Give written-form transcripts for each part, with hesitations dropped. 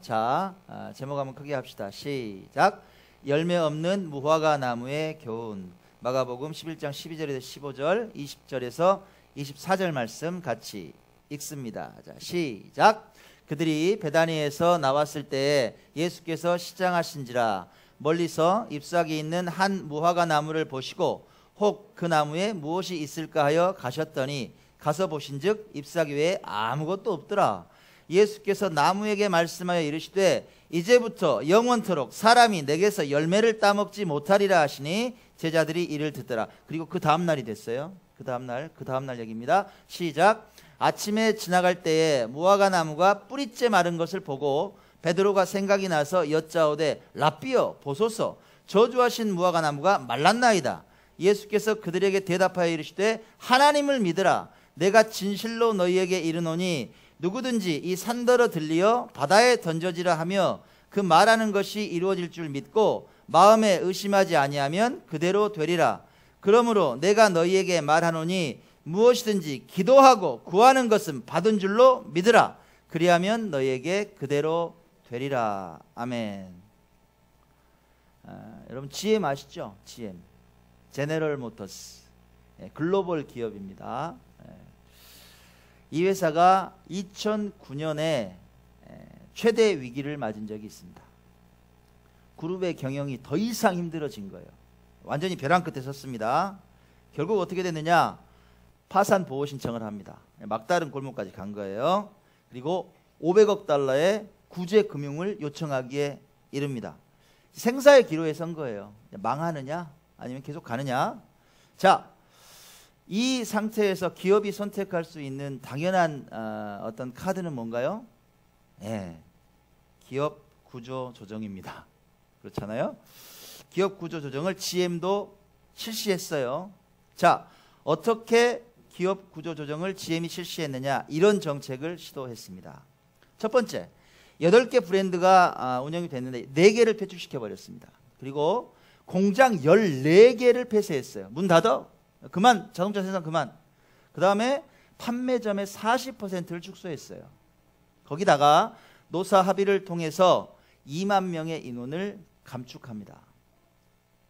자, 제목 한번 크게 합시다. 시작. 열매 없는 무화과 나무의 교훈. 마가복음 11장 12절에서 15절, 20절에서 24절 말씀 같이 읽습니다. 자, 시작. 그들이 베다니에서 나왔을 때 예수께서 시장하신지라 멀리서 잎사귀 있는 한 무화과 나무를 보시고 혹 그 나무에 무엇이 있을까 하여 가셨더니 가서 보신즉 잎사귀 외에 아무것도 없더라. 예수께서 나무에게 말씀하여 이르시되 이제부터 영원토록 사람이 내게서 열매를 따먹지 못하리라 하시니 제자들이 이를 듣더라. 그리고 그 다음날이 됐어요. 그 다음날 얘기입니다. 시작. 아침에 지나갈 때에 무화과 나무가 뿌리째 마른 것을 보고 베드로가 생각이 나서 여짜오되 랍비여 보소서 저주하신 무화과 나무가 말랐나이다. 예수께서 그들에게 대답하여 이르시되 하나님을 믿으라. 내가 진실로 너희에게 이르노니 누구든지 이 산더러 들리어 바다에 던져지라 하며 그 말하는 것이 이루어질 줄 믿고 마음에 의심하지 아니하면 그대로 되리라. 그러므로 내가 너희에게 말하노니 무엇이든지 기도하고 구하는 것은 받은 줄로 믿으라. 그리하면 너희에게 그대로 되리라. 아멘. 여러분 GM 아시죠? GM 제네럴 모터스 글로벌 기업입니다. 이 회사가 2009년에 최대 위기를 맞은 적이 있습니다. 그룹의 경영이 더 이상 힘들어진 거예요. 완전히 벼랑 끝에 섰습니다. 결국 어떻게 됐느냐? 파산 보호 신청을 합니다. 막다른 골목까지 간 거예요. 그리고 500억 달러의 구제 금융을 요청하기에 이릅니다. 생사의 기로에 선 거예요. 망하느냐 아니면 계속 가느냐. 자, 이 상태에서 기업이 선택할 수 있는 당연한 어떤 카드는 뭔가요? 기업 구조 조정입니다. 그렇잖아요. 기업 구조 조정을 GM도 실시했어요. 자, 어떻게 기업 구조 조정을 GM이 실시했느냐? 이런 정책을 시도했습니다. 첫 번째, 8개 브랜드가 운영이 됐는데 4개를 폐출시켜 버렸습니다. 그리고 공장 14개를 폐쇄했어요. 문 닫아. 그만, 자동차 생산 그만. 그 다음에 판매점의 40%를 축소했어요. 거기다가 노사 합의를 통해서 2만 명의 인원을 감축합니다.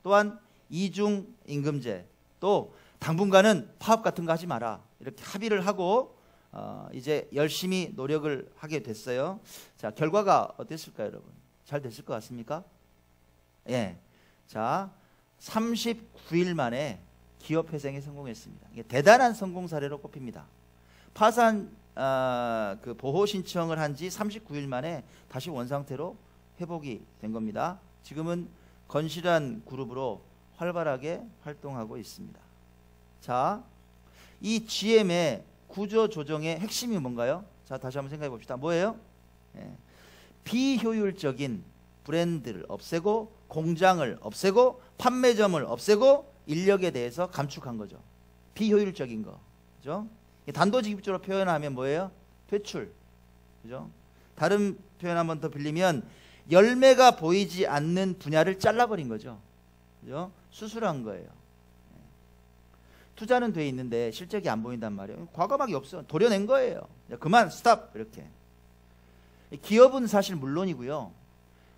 또한 이중 임금제, 또 당분간은 파업 같은 거 하지 마라. 이렇게 합의를 하고 이제 열심히 노력을 하게 됐어요. 자, 결과가 어땠을까요, 여러분? 잘 됐을 것 같습니까? 예. 자, 39일 만에 기업 회생에 성공했습니다. 이게 대단한 성공 사례로 꼽힙니다. 파산 그 보호 신청을 한 지 39일 만에 다시 원상태로 회복이 된 겁니다. 지금은 건실한 그룹으로 활발하게 활동하고 있습니다. 자, 이 GM의 구조 조정의 핵심이 뭔가요? 자, 다시 한번 생각해 봅시다. 뭐예요? 비효율적인 브랜드를 없애고 공장을 없애고 판매점을 없애고 인력에 대해서 감축한 거죠. 비효율적인 거. 그죠? 단도직입적으로 표현하면 뭐예요? 퇴출. 그죠? 다른 표현 한번 더 빌리면 열매가 보이지 않는 분야를 잘라버린 거죠. 그죠? 수술한 거예요. 투자는 돼 있는데 실적이 안 보인단 말이에요. 과감하게 없어. 도려낸 거예요. 그만, 스탑. 이렇게. 기업은 사실 물론이고요.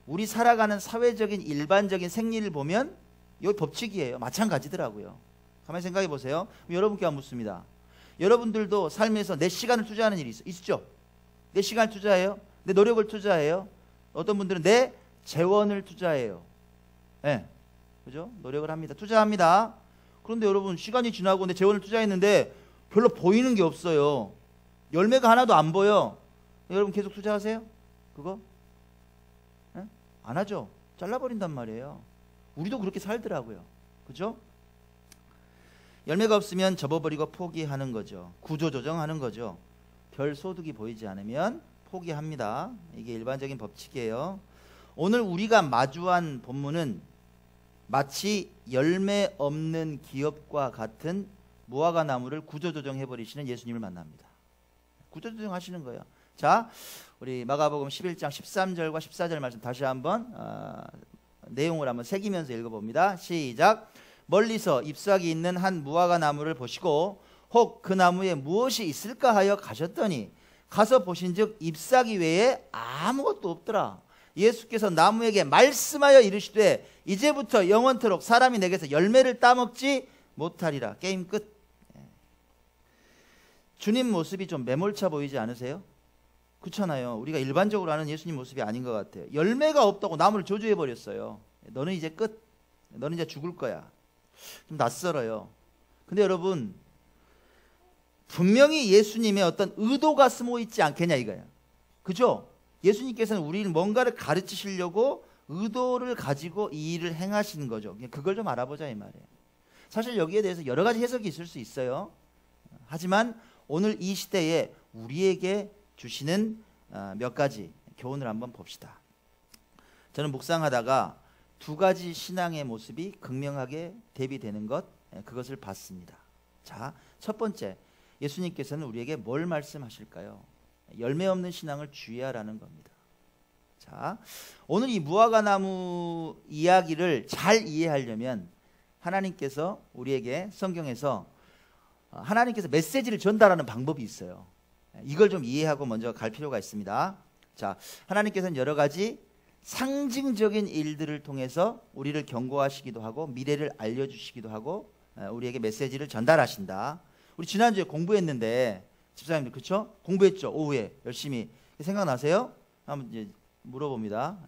우리 살아가는 사회적인 일반적인 생리를 보면 이거 법칙이에요. 마찬가지더라고요. 가만히 생각해 보세요. 여러분께 한번 묻습니다. 여러분들도 삶에서 내 시간을 투자하는 일이 있죠? 내 시간을 투자해요? 내 노력을 투자해요? 어떤 분들은 내 재원을 투자해요. 네. 그죠? 노력을 합니다. 투자합니다. 그런데 여러분, 시간이 지나고 내 재원을 투자했는데 별로 보이는 게 없어요. 열매가 하나도 안 보여. 여러분 계속 투자하세요? 그거? 네? 안 하죠? 잘라버린단 말이에요. 우리도 그렇게 살더라고요. 그죠? 열매가 없으면 접어버리고 포기하는 거죠. 구조조정하는 거죠. 별 소득이 보이지 않으면 포기합니다. 이게 일반적인 법칙이에요. 오늘 우리가 마주한 본문은 마치 열매 없는 기업과 같은 무화과 나무를 구조조정해버리시는 예수님을 만납니다. 구조조정하시는 거예요. 자, 우리 마가복음 11장 13절과 14절 말씀 다시 한번 내용을 한번 새기면서 읽어봅니다. 시작. 멀리서 잎사귀 있는 한 무화과 나무를 보시고 혹 그 나무에 무엇이 있을까 하여 가셨더니 가서 보신즉 잎사귀 외에 아무것도 없더라. 예수께서 나무에게 말씀하여 이르시되 이제부터 영원토록 사람이 내게서 열매를 따먹지 못하리라. 게임 끝. 주님 모습이 좀 매몰차 보이지 않으세요? 그렇잖아요. 우리가 일반적으로 아는 예수님 모습이 아닌 것 같아요. 열매가 없다고 나무를 저주해 버렸어요. 너는 이제 끝. 너는 이제 죽을 거야. 좀 낯설어요. 근데 여러분, 분명히 예수님의 어떤 의도가 숨어 있지 않겠냐 이거예요. 그죠? 예수님께서는 우리를 뭔가를 가르치시려고 의도를 가지고 이 일을 행하시는 거죠. 그걸 좀 알아보자 이 말이에요. 사실 여기에 대해서 여러 가지 해석이 있을 수 있어요. 하지만 오늘 이 시대에 우리에게 주시는 몇 가지 교훈을 한번 봅시다. 저는 묵상하다가 두 가지 신앙의 모습이 극명하게 대비되는 것, 그것을 봤습니다. 자, 첫 번째, 예수님께서는 우리에게 뭘 말씀하실까요? 열매 없는 신앙을 주의하라는 겁니다. 자, 오늘 이 무화과나무 이야기를 잘 이해하려면 하나님께서 우리에게 성경에서 하나님께서 메시지를 전달하는 방법이 있어요. 이걸 좀 이해하고 먼저 갈 필요가 있습니다. 자, 하나님께서는 여러 가지 상징적인 일들을 통해서 우리를 경고하시기도 하고 미래를 알려주시기도 하고 우리에게 메시지를 전달하신다. 우리 지난주에 공부했는데 집사님들 그렇죠? 공부했죠? 오후에 열심히. 생각나세요? 한번 이제 물어봅니다.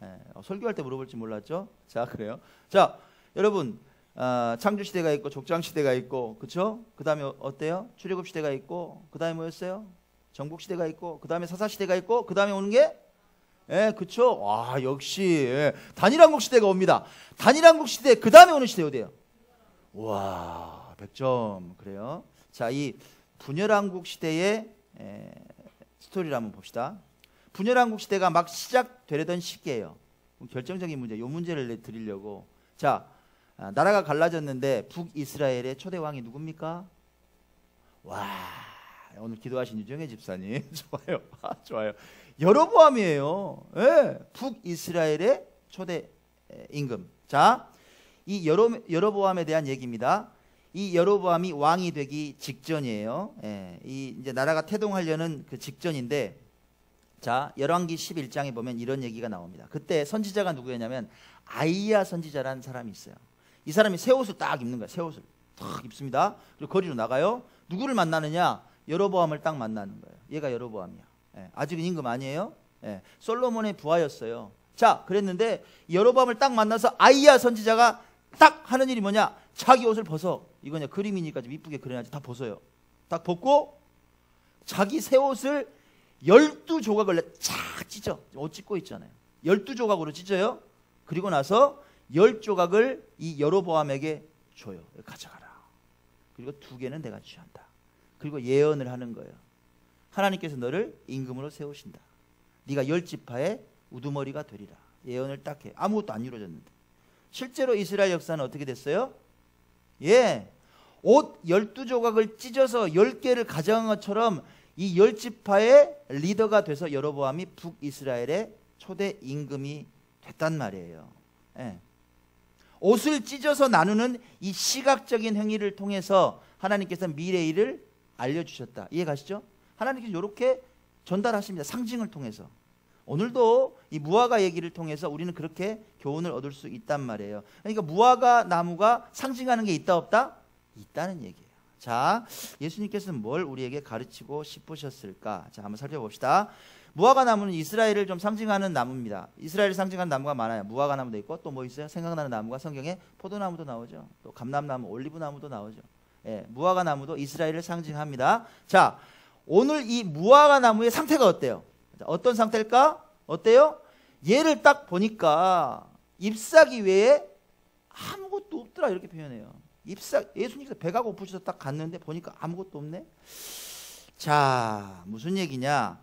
설교할 때 물어볼지 몰랐죠? 자, 그래요. 자, 여러분 창조시대가 있고 족장시대가 있고 그렇죠? 그 다음에 어때요? 출애굽시대가 있고 그 다음에 뭐였어요? 정복시대가 있고 그 다음에 사사시대가 있고 그 다음에 오는 게 그쵸? 와, 역시 단일왕국 시대가 옵니다. 단일왕국 시대 그 다음에 오는 시대 어디예요? 와, 100점. 그래요. 자, 이 분열왕국 시대의 스토리를 한번 봅시다. 분열왕국 시대가 막 시작되려던 시기예요. 결정적인 문제, 이 문제를 드리려고. 자, 나라가 갈라졌는데 북이스라엘의 초대 왕이 누굽니까? 와, 오늘 기도하신 유정혜 집사님 좋아요. 좋아요. 여로보암이에요. 북이스라엘의 초대 임금. 자, 이 여로보암에 대한 얘기입니다. 이 여로보암이 왕이 되기 직전이에요. 이 이제 나라가 태동하려는 그 직전인데, 자, 열왕기 11장에 보면 이런 얘기가 나옵니다. 그때 선지자가 누구였냐면 아이야 선지자라는 사람이 있어요. 이 사람이 새 옷을 딱 입는 거예요. 새 옷을 딱 입습니다. 그리고 거리로 나가요. 누구를 만나느냐? 여로보암을 딱 만나는 거예요. 얘가 여로보암이야. 아직은 임금 아니에요. 솔로몬의 부하였어요. 자, 그랬는데 여로보암을 딱 만나서 아이야 선지자가 딱 하는 일이 뭐냐? 자기 옷을 벗어. 이거냐, 그림이니까 좀 이쁘게 그려야지. 다 벗어요. 딱 벗고 자기 새 옷을 12조각을 쫙 찢어. 옷 찢고 있잖아요. 12조각으로 찢어요. 그리고 나서 10조각을 이 여로보암에게 줘요. 가져가라. 그리고 2개는 내가 취한다. 그리고 예언을 하는 거예요. 하나님께서 너를 임금으로 세우신다. 네가 10지파의 우두머리가 되리라. 예언을 딱 해. 아무것도 안 이루어졌는데. 실제로 이스라엘 역사는 어떻게 됐어요? 옷 12조각을 찢어서 10개를 가져간 것처럼 이 10지파의 리더가 돼서 여로보암이 북이스라엘의 초대 임금이 됐단 말이에요. 옷을 찢어서 나누는 이 시각적인 행위를 통해서 하나님께서 미래의 일을 알려주셨다. 이해 가시죠? 하나님께서 이렇게 전달하십니다. 상징을 통해서. 오늘도 이 무화과 얘기를 통해서 우리는 그렇게 교훈을 얻을 수 있단 말이에요. 그러니까 무화과 나무가 상징하는 게 있다 없다? 있다는 얘기예요. 자, 예수님께서는 뭘 우리에게 가르치고 싶으셨을까? 자, 한번 살펴봅시다. 무화과 나무는 이스라엘을 좀 상징하는 나무입니다. 이스라엘을 상징하는 나무가 많아요. 무화과 나무도 있고 또 뭐 있어요? 생각나는 나무가 성경에 포도나무도 나오죠. 또 감람나무, 올리브나무도 나오죠. 무화과 나무도 이스라엘을 상징합니다. 자, 오늘 이 무화과 나무의 상태가 어때요? 어떤 상태일까? 어때요? 얘를 딱 보니까 잎사귀 외에 아무것도 없더라 이렇게 표현해요. 예수님께서 배가 고프셔서 딱 갔는데 보니까 아무것도 없네. 자, 무슨 얘기냐?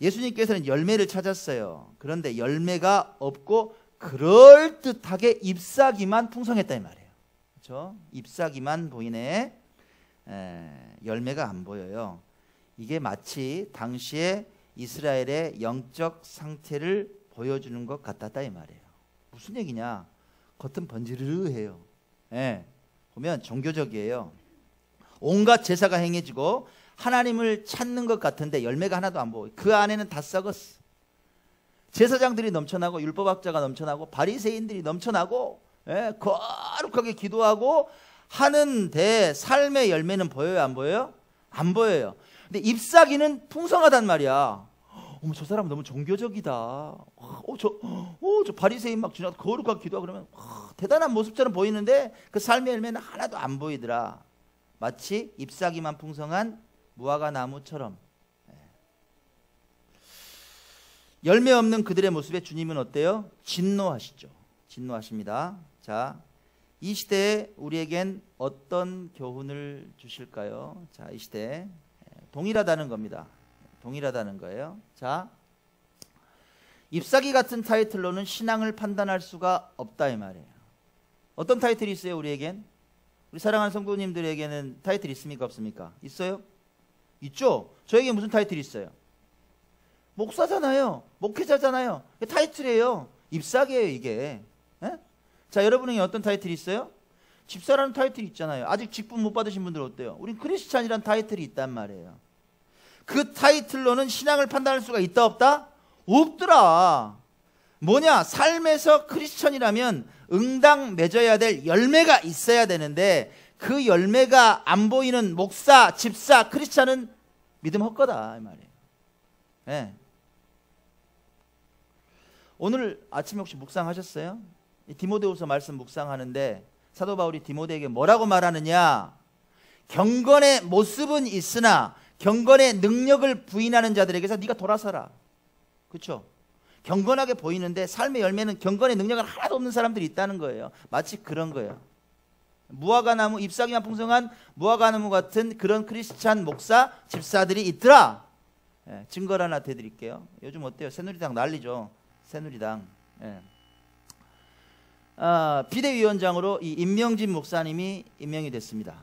예수님께서는 열매를 찾았어요. 그런데 열매가 없고 그럴듯하게 잎사귀만 풍성했다 이 말이에요. 그렇죠? 잎사귀만 보이네. 열매가 안 보여요. 이게 마치 당시에 이스라엘의 영적 상태를 보여주는 것 같았다 이 말이에요. 무슨 얘기냐? 겉은 번지르르해요. 보면 종교적이에요. 온갖 제사가 행해지고 하나님을 찾는 것 같은데 열매가 하나도 안 보여. 그 안에는 다 썩었어. 제사장들이 넘쳐나고 율법학자가 넘쳐나고 바리새인들이 넘쳐나고 거룩하게 기도하고 하는데 삶의 열매는 보여요, 안 보여요? 안 보여요. 근데 잎사귀는 풍성하단 말이야. 어머, 저 사람 너무 종교적이다. 저 바리새인 막 지나가 거룩하게 기도하고 그러면 대단한 모습처럼 보이는데 그 삶의 열매는 하나도 안 보이더라. 마치 잎사귀만 풍성한 무화과 나무처럼. 열매 없는 그들의 모습에 주님은 어때요? 진노하시죠. 진노하십니다. 자, 이 시대에 우리에겐 어떤 교훈을 주실까요? 자, 이 시대에 동일하다는 겁니다. 동일하다는 거예요. 자, 잎사귀 같은 타이틀로는 신앙을 판단할 수가 없다 이 말이에요. 어떤 타이틀이 있어요? 우리에겐? 우리 사랑하는 성도님들에게는 타이틀 있습니까? 없습니까? 있어요? 있죠? 저에게 무슨 타이틀이 있어요? 목사잖아요. 목회자잖아요. 타이틀이에요. 잎사귀예요 이게. 에? 자, 여러분에게 어떤 타이틀이 있어요? 집사라는 타이틀이 있잖아요. 아직 직분 못 받으신 분들 어때요? 우린 크리스찬이라는 타이틀이 있단 말이에요. 그 타이틀로는 신앙을 판단할 수가 있다 없다? 없더라. 뭐냐? 삶에서 크리스천이라면 응당 맺어야 될 열매가 있어야 되는데 그 열매가 안 보이는 목사, 집사, 크리스천은 믿음 헛거다 이 말이에요. 네. 오늘 아침에 혹시 묵상하셨어요? 디모데후서 말씀 묵상하는데 사도 바울이 디모데에게 뭐라고 말하느냐? 경건의 모습은 있으나 경건의 능력을 부인하는 자들에게서 네가 돌아서라. 그렇죠? 경건하게 보이는데 삶의 열매는 경건의 능력은 하나도 없는 사람들이 있다는 거예요. 마치 그런 거예요. 무화과나무, 잎사귀만 풍성한 무화과나무 같은 그런 크리스찬 목사, 집사들이 있더라. 증거를 하나 대드릴게요. 요즘 어때요? 새누리당 난리죠. 새누리당. 비대위원장으로 이 임명진 목사님이 임명이 됐습니다.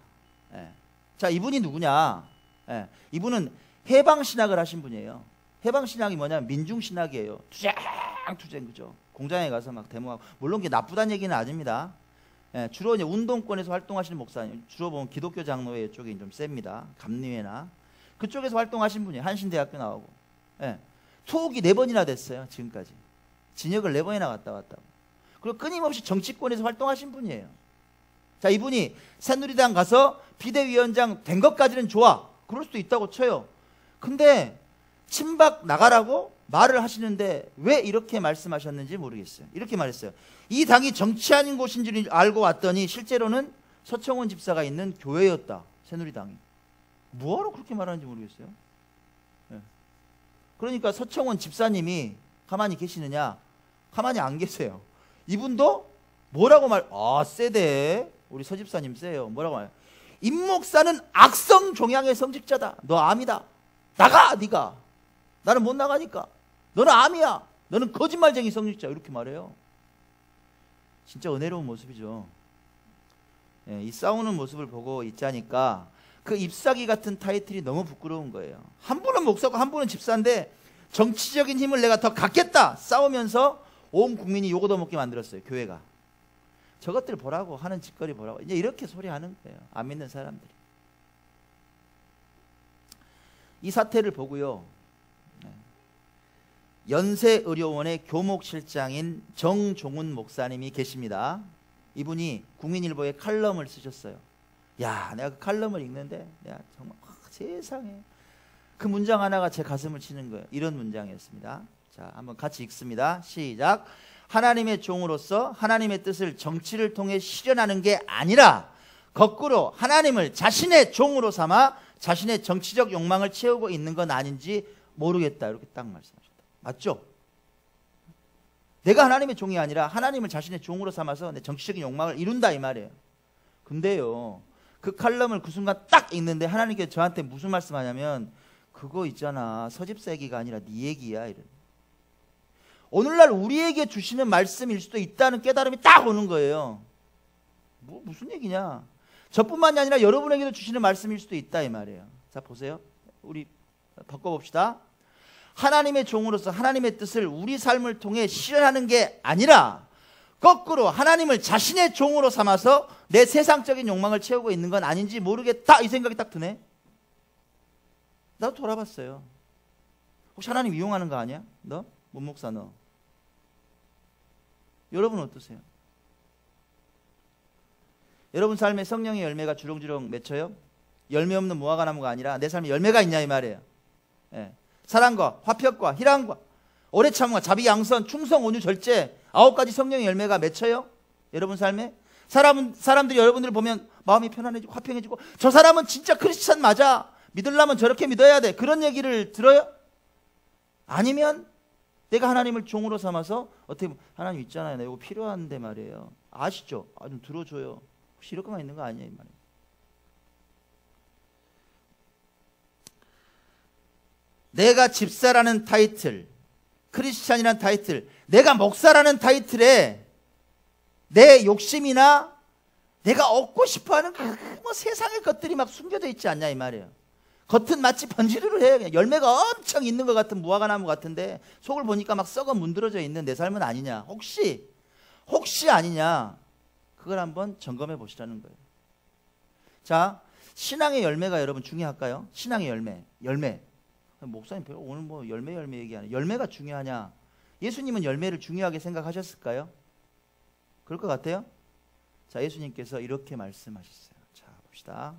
자, 이분이 누구냐? 이분은 해방신학을 하신 분이에요. 해방신학이 뭐냐면 민중신학이에요. 투쟁, 그죠? 공장에 가서 막 데모하고. 물론 그게 나쁘다는 얘기는 아닙니다. 주로 이제 운동권에서 활동하시는 목사님, 주로 보면 기독교 장로회 쪽이 좀 셉니다. 감리회나. 그쪽에서 활동하신 분이에요. 한신대학교 나오고. 투옥이 4번이나 됐어요. 지금까지. 진역을 4번이나 갔다 왔다고. 그리고 끊임없이 정치권에서 활동하신 분이에요. 자, 이분이 새누리당 가서 비대위원장 된 것까지는 좋아. 그럴 수도 있다고 쳐요. 근데 친박 나가라고 말을 하시는데 왜 이렇게 말씀하셨는지 모르겠어요. 이렇게 말했어요. 이 당이 정치 아닌 곳인 줄 알고 왔더니 실제로는 서청원 집사가 있는 교회였다. 새누리당이. 뭐하러 그렇게 말하는지 모르겠어요. 그러니까 서청원 집사님이 가만히 계시느냐? 가만히 안 계세요. 이분도 뭐라고 세대. 우리 서 집사님 세요. 뭐라고 말해요? 임 목사는 악성 종양의 성직자다. 너 암이다. 나가 네가. 나는 못 나가니까. 너는 암이야. 너는 거짓말쟁이 성직자. 이렇게 말해요. 진짜 은혜로운 모습이죠. 이 싸우는 모습을 보고 있자니까 그 잎사귀 같은 타이틀이 너무 부끄러운 거예요. 한 분은 목사고 한 분은 집사인데 정치적인 힘을 내가 더 갖겠다 싸우면서 온 국민이 요거 더 먹게 만들었어요. 교회가. 저것들 보라고 하는 짓거리 보라고. 이제 이렇게 소리하는 거예요. 안 믿는 사람들이. 이 사태를 보고요. 연세의료원의 교목실장인 정종훈 목사님이 계십니다. 이분이 국민일보에 칼럼을 쓰셨어요. 야, 내가 그 칼럼을 읽는데 내가 정말 세상에 그 문장 하나가 제 가슴을 치는 거예요. 이런 문장이었습니다. 자, 한번 같이 읽습니다. 시작. 하나님의 종으로서 하나님의 뜻을 정치를 통해 실현하는 게 아니라 거꾸로 하나님을 자신의 종으로 삼아 자신의 정치적 욕망을 채우고 있는 건 아닌지 모르겠다. 이렇게 딱 말씀하셨다. 맞죠? 내가 하나님의 종이 아니라 하나님을 자신의 종으로 삼아서 내 정치적인 욕망을 이룬다 이 말이에요. 근데요, 그 칼럼을 그 순간 딱 읽는데 하나님께서 저한테 무슨 말씀하냐면 그거 있잖아. 서집사 얘기가 아니라 네 얘기야. 이런. 오늘날 우리에게 주시는 말씀일 수도 있다는 깨달음이 딱 오는 거예요. 무슨 얘기냐? 저뿐만이 아니라 여러분에게도 주시는 말씀일 수도 있다 이 말이에요. 자, 보세요. 우리 바꿔봅시다. 하나님의 종으로서 하나님의 뜻을 우리 삶을 통해 실현하는 게 아니라 거꾸로 하나님을 자신의 종으로 삼아서 내 세상적인 욕망을 채우고 있는 건 아닌지 모르겠다 이 생각이 딱 드네. 나도 돌아봤어요. 혹시 하나님 이용하는 거 아니야? 너? 문목사 너. 여러분 어떠세요? 여러분 삶에 성령의 열매가 주렁주렁 맺혀요? 열매 없는 무화과 나무가 아니라 내 삶에 열매가 있냐 이 말이에요. 예. 사랑과 화평과 희락과 오래 참음과 자비 양선 충성 온유 절제 9가지 성령의 열매가 맺혀요? 여러분 삶에? 사람들이 여러분들을 보면 마음이 편안해지고 화평해지고 저 사람은 진짜 크리스찬 맞아. 믿으려면 저렇게 믿어야 돼. 그런 얘기를 들어요? 아니면 내가 하나님을 종으로 삼아서 어떻게 보면 하나님 있잖아요. 나 이거 필요한데 말이에요. 아시죠? 좀 들어줘요. 혹시 이럴 것만 있는 거 아니에요? 이 말이에요. 내가 집사라는 타이틀, 크리스찬이라는 타이틀, 내가 목사라는 타이틀에 내 욕심이나 내가 얻고 싶어하는 뭐 세상의 것들이 막 숨겨져 있지 않냐 이 말이에요. 겉은 마치 번지르르 해요. 그냥 열매가 엄청 있는 것 같은 무화과 나무 같은데 속을 보니까 막 썩어 문드러져 있는 내 삶은 아니냐. 혹시 아니냐. 그걸 한번 점검해 보시라는 거예요. 자, 신앙의 열매가 여러분 중요할까요? 신앙의 열매. 목사님 오늘 뭐 열매 얘기하네. 열매가 중요하냐? 예수님은 열매를 중요하게 생각하셨을까요? 그럴 것 같아요? 자, 예수님께서 이렇게 말씀하셨어요. 자, 봅시다.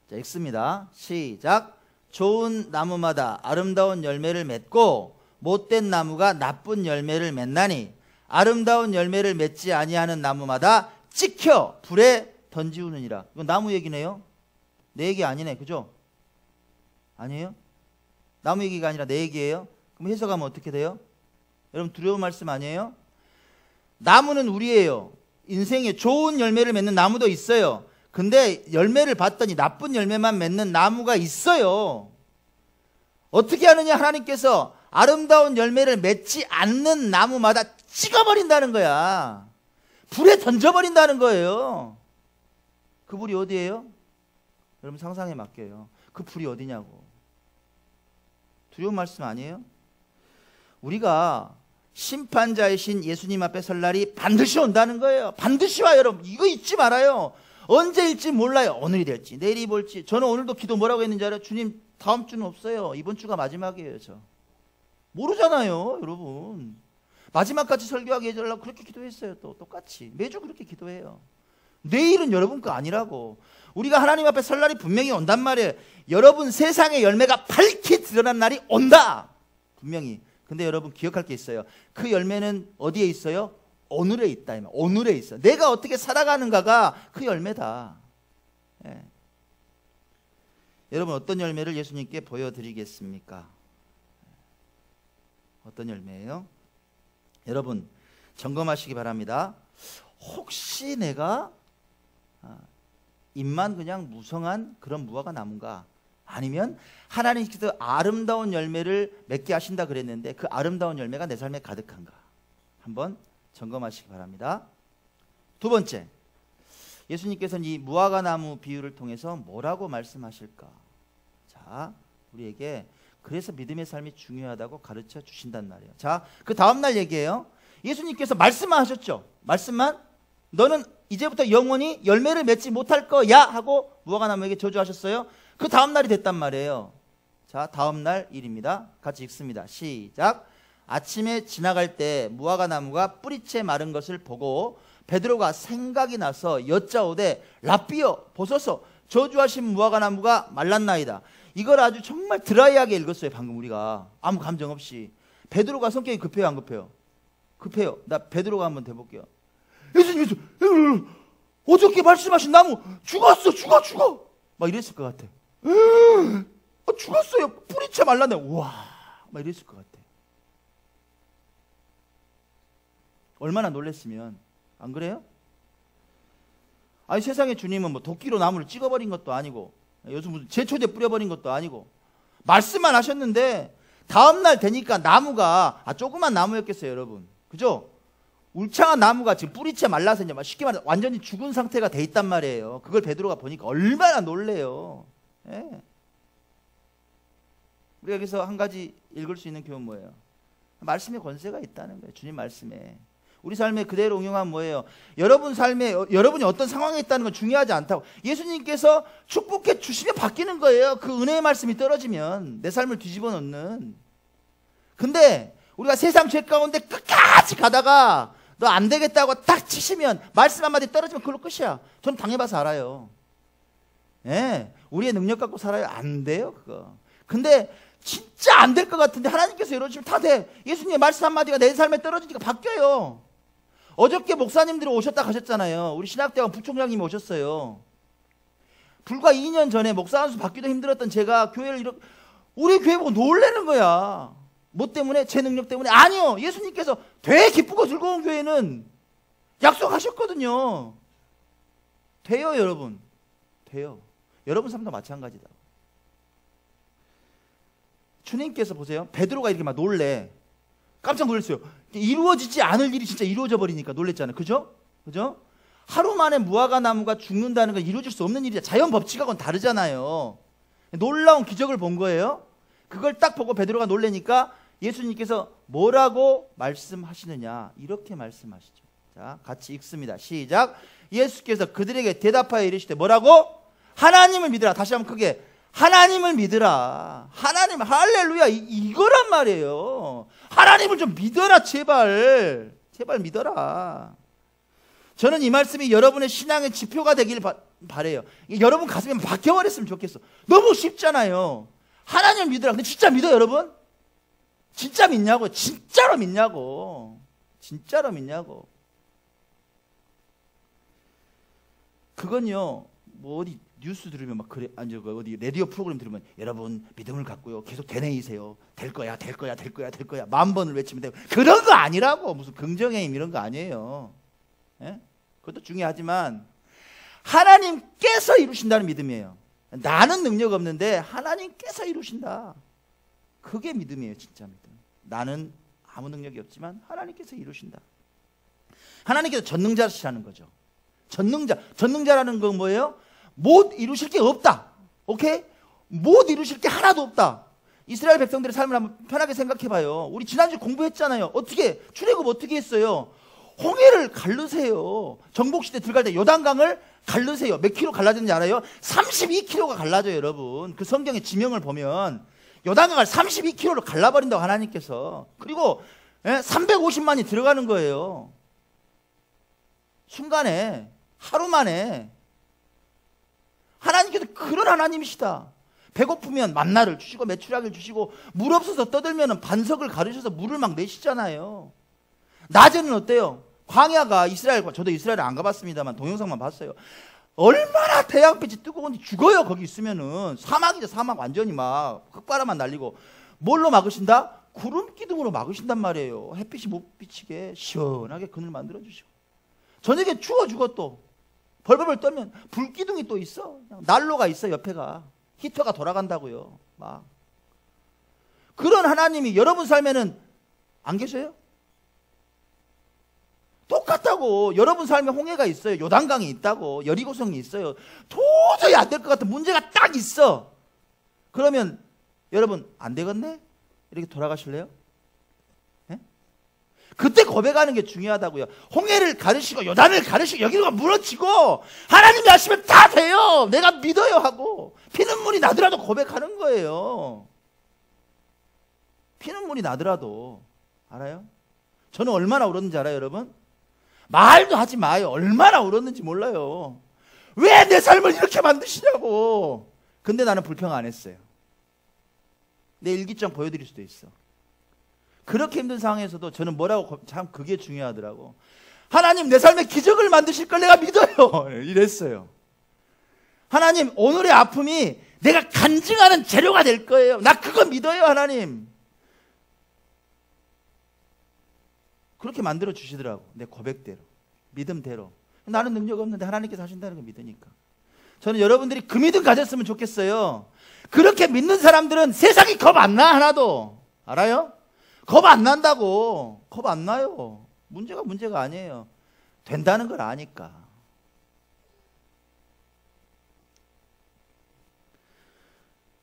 자, 읽습니다. 시작. 좋은 나무마다 아름다운 열매를 맺고 못된 나무가 나쁜 열매를 맺나니 아름다운 열매를 맺지 아니하는 나무마다 찍혀 불에 던지우느니라. 이건 나무 얘기네요. 내 얘기 아니네. 그죠? 아니에요? 나무 얘기가 아니라 내 얘기예요? 그럼 해석하면 어떻게 돼요? 여러분 두려운 말씀 아니에요? 나무는 우리예요. 인생에 좋은 열매를 맺는 나무도 있어요. 근데 열매를 봤더니 나쁜 열매만 맺는 나무가 있어요. 어떻게 하느냐? 하나님께서 아름다운 열매를 맺지 않는 나무마다 찍어버린다는 거야. 불에 던져버린다는 거예요. 그 불이 어디예요? 여러분 상상에 맡겨요. 그 불이 어디냐고. 두려운 말씀 아니에요? 우리가 심판자이신 예수님 앞에 설 날이 반드시 온다는 거예요. 반드시 와요. 여러분 이거 잊지 말아요. 언제일지 몰라요. 오늘이 될지 내일이 볼지. 저는 오늘도 기도 뭐라고 했는지 알아요? 주님 다음 주는 없어요. 이번 주가 마지막이에요. 저 모르잖아요. 여러분 마지막까지 설교하게 해달라고 그렇게 기도했어요. 또 똑같이 매주 그렇게 기도해요. 내일은 여러분 거 아니라고. 우리가 하나님 앞에 설 날이 분명히 온단 말이에요. 여러분 세상의 열매가 밝히 드러난 날이 온다. 분명히. 근데 여러분 기억할 게 있어요. 그 열매는 어디에 있어요? 오늘에 있다. 오늘에 있어. 내가 어떻게 살아가는가가 그 열매다. 예. 여러분 어떤 열매를 예수님께 보여드리겠습니까? 어떤 열매예요? 여러분 점검하시기 바랍니다. 혹시 내가 입만 그냥 무성한 그런 무화과 나무인가? 아니면 하나님께서 아름다운 열매를 맺게 하신다 그랬는데 그 아름다운 열매가 내 삶에 가득한가? 한번 점검하시기 바랍니다. 두 번째, 예수님께서는 이 무화과 나무 비유를 통해서 뭐라고 말씀하실까? 자, 우리에게 그래서 믿음의 삶이 중요하다고 가르쳐 주신단 말이에요. 자, 그 다음날 얘기해요. 예수님께서 말씀만 하셨죠. 말씀만. 너는 이제부터 영원히 열매를 맺지 못할 거야 하고 무화과 나무에게 저주하셨어요. 그 다음날이 됐단 말이에요. 자, 다음날 일입니다. 같이 읽습니다. 시작. 아침에 지나갈 때 무화과 나무가 뿌리채 마른 것을 보고 베드로가 생각이 나서 여짜오되 랍비여 보소서 저주하신 무화과 나무가 말랐나이다. 이걸 아주 정말 드라이하게 읽었어요. 방금 우리가 아무 감정 없이. 베드로가 성격이 급해요 안 급해요? 급해요. 나 베드로가 한번 대볼게요. 예수님 어저께 말씀하신 나무 죽었어 죽어 막 이랬을 것 같아. 죽었어요. 뿌리채 말랐네. 우와 막 이랬을 것 같아. 얼마나 놀랬으면. 안 그래요? 아니 세상에 주님은 뭐 도끼로 나무를 찍어버린 것도 아니고 요즘 무슨 제초제 뿌려버린 것도 아니고 말씀만 하셨는데 다음날 되니까 나무가 조그만 나무였겠어요 여러분. 그죠? 울창한 나무가 지금 뿌리채 말라서 이제 쉽게 말해서 완전히 죽은 상태가 돼 있단 말이에요. 그걸 베드로가 보니까 얼마나 놀래요. 예. 우리가 여기서 한 가지 읽을 수 있는 교훈 뭐예요? 말씀에 권세가 있다는 거예요. 주님 말씀에. 우리 삶에 그대로 응용하면 뭐예요? 여러분 삶에 여러분이 어떤 상황에 있다는 건 중요하지 않다고. 예수님께서 축복해 주시면 바뀌는 거예요. 그 은혜의 말씀이 떨어지면 내 삶을 뒤집어 놓는. 근데 우리가 세상 죄 가운데 끝까지 가다가 너 안 되겠다고 딱 치시면 말씀 한마디 떨어지면 그걸로 끝이야. 저는 당해봐서 알아요. 예, 우리의 능력 갖고 살아요? 안 돼요 그거. 근데 진짜 안 될 것 같은데 하나님께서 이러시면 다 돼. 예수님의 말씀 한마디가 내 삶에 떨어지니까 바뀌어요. 어저께 목사님들이 오셨다 가셨잖아요. 우리 신학대학원 부총장님이 오셨어요. 불과 2년 전에 목사 한 수 받기도 힘들었던 제가 교회를 우리 교회 보고 놀라는 거야. 뭐 때문에? 제 능력 때문에? 아니요. 예수님께서 되게 기쁘고 즐거운 교회는 약속하셨거든요. 돼요 여러분. 돼요. 여러분 삶도 마찬가지다. 주님께서 보세요. 베드로가 이렇게 막 놀래. 깜짝 놀랐어요. 이루어지지 않을 일이 진짜 이루어져 버리니까 놀랬잖아요. 그죠? 그죠? 하루 만에 무화과 나무가 죽는다는 건 이루어질 수 없는 일이야. 자연 법칙하고는 다르잖아요. 놀라운 기적을 본 거예요. 그걸 딱 보고 베드로가 놀래니까 예수님께서 뭐라고 말씀하시느냐 이렇게 말씀하시죠. 자, 같이 읽습니다. 시작. 예수께서 그들에게 대답하여 이르시되 뭐라고? 하나님을 믿으라. 다시 한번 크게 하나님을 믿으라. 하나님, 할렐루야. 이거란 말이에요. 하나님을 좀 믿어라 제발. 제발 믿어라. 저는 이 말씀이 여러분의 신앙의 지표가 되길 바래요. 여러분 가슴에 박혀버렸으면 좋겠어. 너무 쉽잖아요. 하나님을 믿으라. 근데 진짜 믿어요 여러분? 진짜 믿냐고. 진짜로 믿냐고. 진짜로 믿냐고. 그건요 뭐 어디 뉴스 들으면 막 그래, 아니 어디 라디오 프로그램 들으면 여러분 믿음을 갖고요 계속 되뇌이세요. 될 거야, 될 거야, 될 거야, 될 거야. 10,000번을 외치면 되고. 그런 거 아니라고. 무슨 긍정의 힘 이런 거 아니에요. 예? 그것도 중요하지만 하나님께서 이루신다는 믿음이에요. 나는 능력 없는데 하나님께서 이루신다. 그게 믿음이에요. 진짜 믿음. 나는 아무 능력이 없지만 하나님께서 이루신다. 하나님께서 전능자시라는 거죠. 전능자라는 건 뭐예요? 못 이루실 게 없다. 오케이? 못 이루실 게 하나도 없다. 이스라엘 백성들의 삶을 한번 편하게 생각해봐요. 우리 지난주 공부했잖아요. 어떻게 출애굽 어떻게 했어요? 홍해를 갈르세요. 정복시대 들어갈 때 요단강을 갈르세요. 몇 킬로 갈라졌는지 알아요? 32킬로가 갈라져요 여러분. 그 성경의 지명을 보면 요단강을 32킬로로 갈라버린다고 하나님께서. 그리고 350만이 들어가는 거예요. 순간에, 하루 만에. 하나님께서 그런 하나님이시다. 배고프면 만나를 주시고 메추라기를 주시고 물 없어서 떠들면 반석을 가르셔서 물을 막 내시잖아요. 낮에는 어때요? 광야가 이스라엘과, 저도 이스라엘 안 가봤습니다만 동영상만 봤어요. 얼마나 태양빛이 뜨거운지 죽어요. 거기 있으면은. 사막이죠. 사막. 완전히 막 흙바람만 날리고. 뭘로 막으신다? 구름 기둥으로 막으신단 말이에요. 햇빛이 못 비치게 시원하게 그늘 만들어 주시고. 저녁에 추워 죽어 또. 벌벌벌 떨면 불기둥이 또 있어. 난로가 있어 옆에가. 히터가 돌아간다고요. 막. 그런 하나님이 여러분 삶에는 안 계셔요? 똑같다고. 여러분 삶에 홍해가 있어요. 요단강이 있다고. 여리고성이 있어요. 도저히 안 될 것 같은 문제가 딱 있어. 그러면 여러분 안 되겠네? 이렇게 돌아가실래요? 네? 그때 고백하는 게 중요하다고요. 홍해를 가르시고 요단을 가르시고 여기가 무너지고 하나님이 하시면 다 돼요. 내가 믿어요 하고 피눈물이 나더라도 고백하는 거예요. 피눈물이 나더라도. 알아요? 저는 얼마나 울었는지 알아요 여러분? 말도 하지 마요. 얼마나 울었는지 몰라요. 왜 내 삶을 이렇게 만드시냐고. 근데 나는 불평 안 했어요. 내 일기장 보여드릴 수도 있어. 그렇게 힘든 상황에서도 저는 뭐라고, 참 그게 중요하더라고. 하나님 내 삶에 기적을 만드실 걸 내가 믿어요. 이랬어요. 하나님 오늘의 아픔이 내가 간증하는 재료가 될 거예요. 나 그거 믿어요 하나님. 그렇게 만들어 주시더라고. 내 고백대로, 믿음대로. 나는 능력 없는데 하나님께서 하신다는 걸 믿으니까. 저는 여러분들이 그 믿음 가졌으면 좋겠어요. 그렇게 믿는 사람들은 세상이 겁 안 나. 하나도. 알아요? 겁 안 난다고. 겁 안 나요. 문제가 아니에요. 된다는 걸 아니까.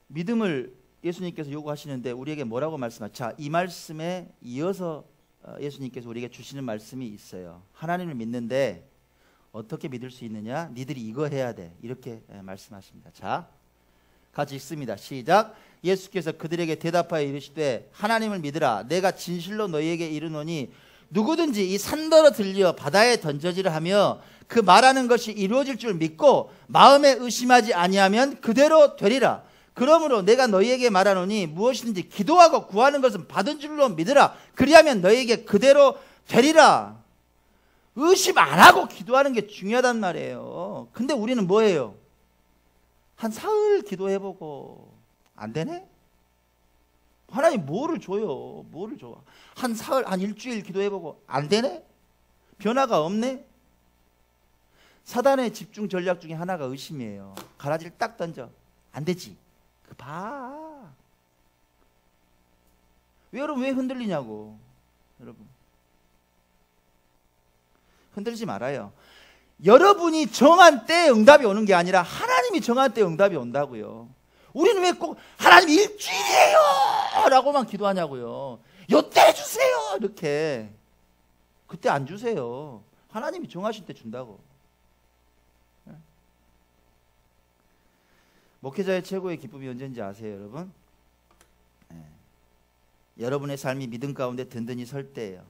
믿음을 예수님께서 요구하시는데 우리에게 뭐라고 말씀하시죠? 자, 이 말씀에 이어서 예수님께서 우리에게 주시는 말씀이 있어요. 하나님을 믿는데 어떻게 믿을 수 있느냐? 니들이 이거 해야 돼. 이렇게 말씀하십니다. 자, 같이 읽습니다. 시작. 예수께서 그들에게 대답하여 이르시되 하나님을 믿으라. 내가 진실로 너희에게 이르노니 누구든지 이 산더러 들려 바다에 던져지라 하며 그 말하는 것이 이루어질 줄 믿고 마음에 의심하지 아니하면 그대로 되리라. 그러므로 내가 너희에게 말하노니 무엇이든지 기도하고 구하는 것은 받은 줄로 믿으라. 그리하면 너희에게 그대로 되리라. 의심 안 하고 기도하는 게 중요하단 말이에요. 근데 우리는 뭐예요? 한 사흘 기도해보고 안 되네? 하나님 뭐를 줘요? 뭐를 줘? 한 사흘, 한 일주일 기도해보고 안 되네? 변화가 없네? 사단의 집중 전략 중에 하나가 의심이에요. 가라지를 딱 던져. 안 되지. 그 봐. 여러분 왜 흔들리냐고. 여러분 흔들리지 말아요. 여러분이 정한 때에 응답이 오는 게 아니라 하나님이 정한 때에 응답이 온다고요. 우리는 왜 꼭 하나님 일주일이에요 라고만 기도하냐고요. 요때 해주세요 이렇게. 그때 안 주세요. 하나님이 정하신 때 준다고. 목회자의 최고의 기쁨이 언제인지 아세요 여러분? 여러분의 삶이 믿음 가운데 든든히 설 때예요.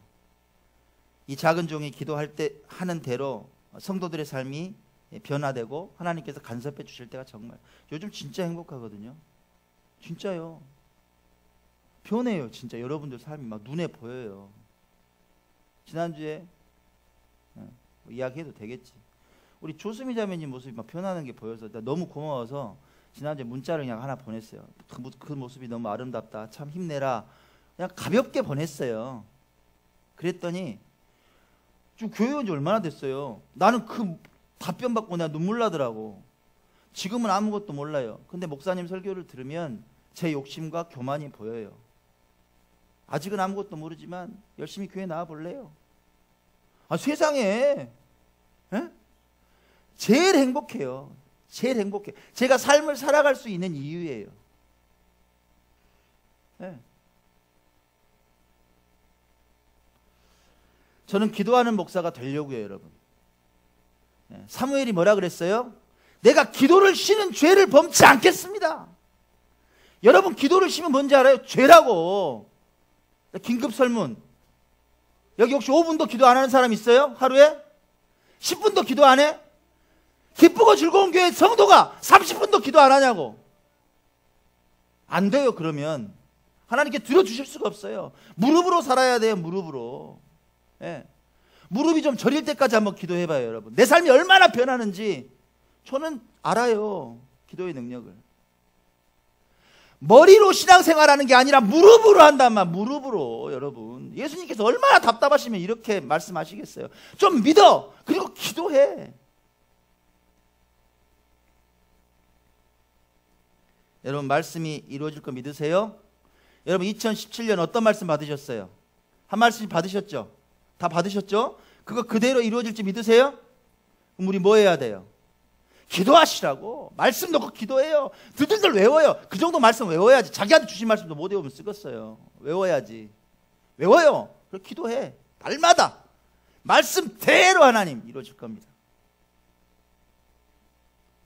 이 작은 종이 기도할 때 하는 대로 성도들의 삶이 변화되고 하나님께서 간섭해 주실 때가 정말 요즘 진짜 행복하거든요. 진짜요. 변해요. 진짜 여러분들 삶이 막 눈에 보여요. 지난주에 이야기해도 되겠지. 우리 조수미 자매님 모습이 막 변하는 게 보여서 너무 고마워서 지난주에 문자를 그냥 하나 보냈어요. 그 모습이 너무 아름답다. 참 힘내라. 그냥 가볍게 보냈어요. 그랬더니 지금 교회 온 지 얼마나 됐어요. 나는 그 답변 받고 내가 눈물 나더라고. 지금은 아무것도 몰라요. 근데 목사님 설교를 들으면 제 욕심과 교만이 보여요. 아직은 아무것도 모르지만 열심히 교회 나와 볼래요. 아, 세상에 제일 행복해요. 제일 행복해. 제가 삶을 살아갈 수 있는 이유예요. 네. 저는 기도하는 목사가 되려고요, 여러분. 사무엘이 뭐라 그랬어요? 내가 기도를 쉬는 죄를 범치 않겠습니다. 여러분 기도를 쉬면 뭔지 알아요? 죄라고. 긴급 설문. 여기 혹시 5분도 기도 안 하는 사람 있어요? 하루에? 10분도 기도 안 해? 기쁘고 즐거운 교회 성도가 30분도 기도 안 하냐고. 안 돼요. 그러면 하나님께 들어주실 수가 없어요. 무릎으로 살아야 돼요. 무릎으로. 예. 무릎이 좀 저릴 때까지 한번 기도해봐요. 여러분 내 삶이 얼마나 변하는지 저는 알아요. 기도의 능력을. 머리로 신앙생활하는 게 아니라 무릎으로 한단 말. 무릎으로. 여러분 예수님께서 얼마나 답답하시면 이렇게 말씀하시겠어요. 좀 믿어. 그리고 기도해. 여러분 말씀이 이루어질 거 믿으세요? 여러분 2017년 어떤 말씀 받으셨어요? 한 말씀 받으셨죠? 다 받으셨죠? 그거 그대로 이루어질지 믿으세요? 그럼 우리 뭐 해야 돼요? 기도하시라고. 말씀 놓고 기도해요. 들들들 외워요. 그 정도 말씀 외워야지. 자기한테 주신 말씀도 못 외우면 쓰겠어요. 외워야지. 외워요. 그리고 기도해. 날마다 말씀대로 하나님 이루어질 겁니다.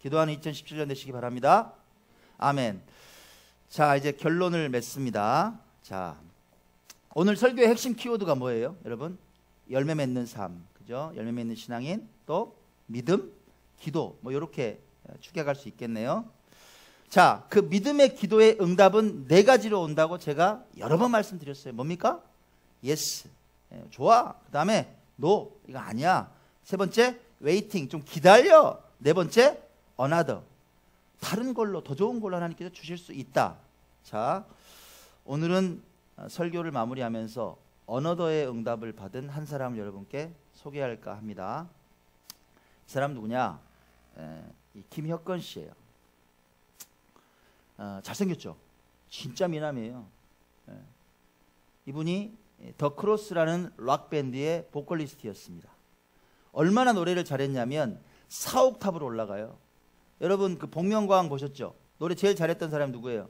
기도하는 2017년 되시기 바랍니다. 아멘. 자, 이제 결론을 맺습니다. 자, 오늘 설교의 핵심 키워드가 뭐예요, 여러분? 열매 맺는 삶, 그죠? 열매 맺는 신앙인, 또 믿음, 기도, 뭐 이렇게 추격할 수 있겠네요. 자, 그 믿음의 기도의 응답은 4가지로 온다고 제가 여러 번 말씀드렸어요. 뭡니까? Yes, 좋아. 그 다음에 No, 이거 아니야. 3번째, Waiting, 좀 기다려. 4번째, Another, 다른 걸로, 더 좋은 걸로 하나님께서 주실 수 있다. 자, 오늘은 설교를 마무리하면서 어너더의 응답을 받은 한 사람을 여러분께 소개할까 합니다. 이 사람 누구냐? 이 김혁건 씨예요. 잘생겼죠? 진짜 미남이에요. 이분이 더 크로스라는 락밴드의 보컬리스트였습니다. 얼마나 노래를 잘했냐면 4옥탑으로 올라가요. 여러분 그 복면가왕 보셨죠? 노래 제일 잘했던 사람이 누구예요?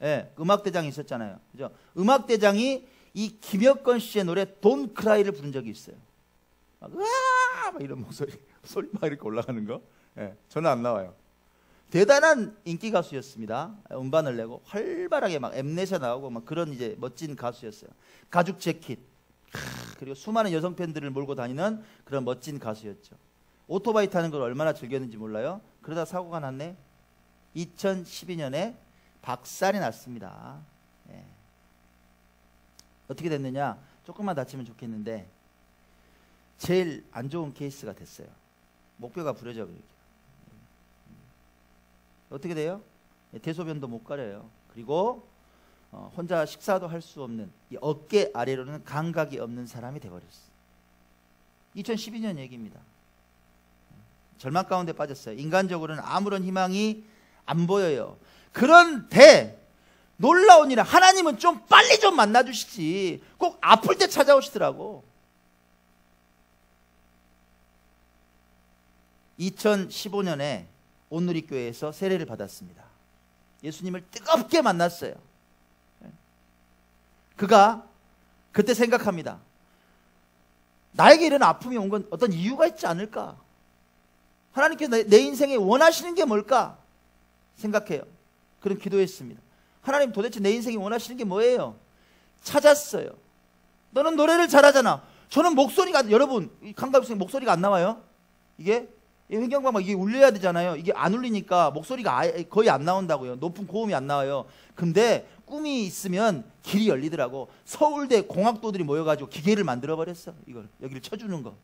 예, 음악대장이 있었잖아요. 그죠? 음악대장이 이 김혁건 씨의 노래 돈 크라이를 부른 적이 있어요. 막, 으아! 막 이런 소리 막 이렇게 올라가는 거. 예, 저는 안 나와요. 대단한 인기 가수였습니다. 음반을 내고 활발하게 막 엠넷에 나오고 막 그런 이제 멋진 가수였어요. 가죽 재킷, 그리고 수많은 여성 팬들을 몰고 다니는 그런 멋진 가수였죠. 오토바이 타는 걸 얼마나 즐겼는지 몰라요. 그러다 사고가 났네. 2012년에 박살이 났습니다. 예. 어떻게 됐느냐? 조금만 다치면 좋겠는데 제일 안 좋은 케이스가 됐어요. 목뼈가 부러져 버리죠. 어떻게 돼요? 대소변도 못 가려요. 그리고 혼자 식사도 할 수 없는, 이 어깨 아래로는 감각이 없는 사람이 돼버렸어요. 2012년 얘기입니다. 절망 가운데 빠졌어요. 인간적으로는 아무런 희망이 안 보여요. 그런데 놀라운 일은 하나님은 좀 빨리 좀 만나주시지, 꼭 아플 때 찾아오시더라고. 2015년에 온누리교회에서 세례를 받았습니다. 예수님을 뜨겁게 만났어요. 그가 그때 생각합니다. 나에게 이런 아픔이 온 건 어떤 이유가 있지 않을까? 하나님께서 내 인생에 원하시는 게 뭘까? 생각해요. 그런 기도했습니다. 하나님, 도대체 내 인생에 원하시는 게 뭐예요? 찾았어요. 너는 노래를 잘하잖아. 저는 목소리가, 여러분, 강가육생 목소리가 안 나와요. 이게 횡경방 이게 울려야 되잖아요. 이게 안 울리니까 목소리가 거의 안 나온다고요. 높은 고음이 안 나와요. 근데 꿈이 있으면 길이 열리더라고. 서울대 공학도들이 모여가지고 기계를 만들어 버렸어. 이걸 여기를 쳐주는 거.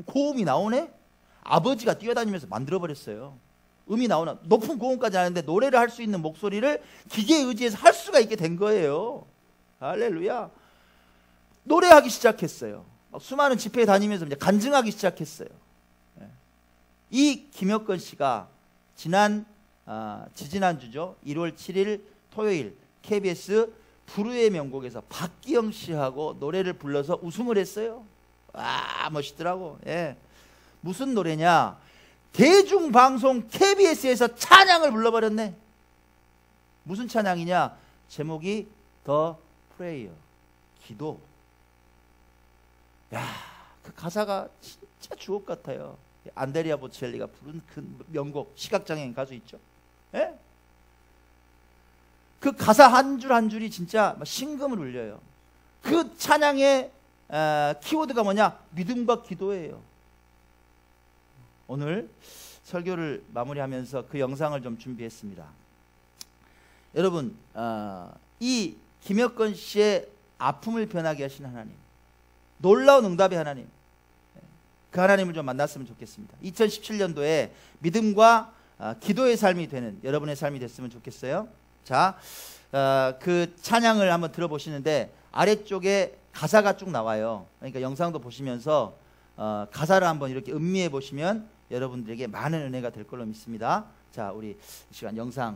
고음이 나오네. 아버지가 뛰어다니면서 만들어 버렸어요. 음이 나오나, 높은 고음까지 하는데 노래를 할 수 있는 목소리를 기계에 의지해서 할 수가 있게 된 거예요. 할렐루야. 노래하기 시작했어요. 막 수많은 집회에 다니면서 이제 간증하기 시작했어요. 이 김혁건 씨가 지지난주죠. 1월 7일 토요일 KBS 불후의 명곡에서 박기영 씨하고 노래를 불러서 우승을 했어요. 와, 멋있더라고. 예. 무슨 노래냐? 대중방송 KBS에서 찬양을 불러버렸네. 무슨 찬양이냐? 제목이 더 프레이어, 기도. 야, 그 가사가 진짜 주옥 같아요. 안드레아 보첼리가 부른 그 명곡, 시각장애인 가수 있죠. 예? 그 가사 한 줄 한 줄이 진짜 심금을 울려요. 그 찬양의 키워드가 뭐냐? 믿음과 기도예요. 오늘 설교를 마무리하면서 그 영상을 좀 준비했습니다. 여러분, 이 김혁건 씨의 아픔을 변하게 하신 하나님, 놀라운 응답의 하나님, 그 하나님을 좀 만났으면 좋겠습니다. 2017년도에 믿음과 기도의 삶이 되는 여러분의 삶이 됐으면 좋겠어요. 자, 그 찬양을 한번 들어보시는데 아래쪽에 가사가 쭉 나와요. 그러니까 영상도 보시면서 가사를 한번 이렇게 음미해 보시면 여러분들에게 많은 은혜가 될 걸로 믿습니다. 자, 우리 이 시간 영상